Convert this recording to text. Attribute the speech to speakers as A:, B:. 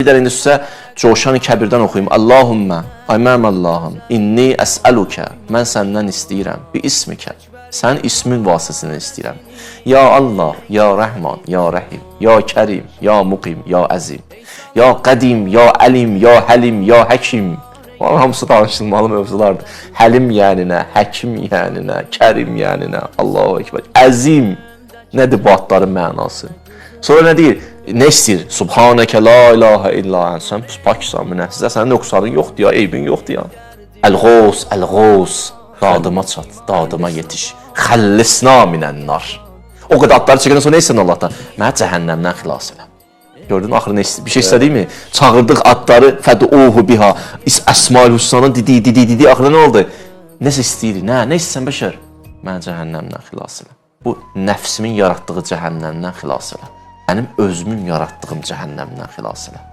A: Bir də indi sizə Coşan Kəbirdən oxuyum. Allahümmə, ay mənim Allahım, inni əsəlukə, mən səndən istəyirəm, bi ismikə, sənin ismin vasitəsindən istəyirəm. Ya Allah, ya Rəhman, ya Rəhim, ya Kərim, ya Muqim, ya Əzim, ya Qədim, ya Əlim, ya Həlim, ya Həkim. Bunların hamısı danışılmalı mövzulardır. Həlim yəninə, Həkim yəninə, Kərim yəninə, Allahu Ekber. Əzim nədir bu adların mənası? Sonra nə deyir? Nə istəyir? Subhanəkə la ilahə illa ən. Sən paksan, münəzzəsən, sənin nöqsanın yoxdur ya, eybin yoxdur ya. Əl-Ğos, Əl-Ğos. Dadıma çat, dadıma yetiş. Xəllisna minənnar. O qədər adları çəkəndən sonra nə istəyirsən Allahdan? Mənə cəhənnəmdən xilas elə. Gördün, axırı nə istəyir? Bir şey istədik mi? Çağırdıq adları, fəduuhu biha. Əsmaül Hüsnanın didi, axırı nə oldu? Nəsə istəyirik, nə istəyirsən bəşər? Mənə cəhənnəmdən xilas elə. Bu nəfsimin yaratdığı cəhənnəmdən xilas elə. Mənim özümün yaratdığım cəhənnəmdən xilas elə.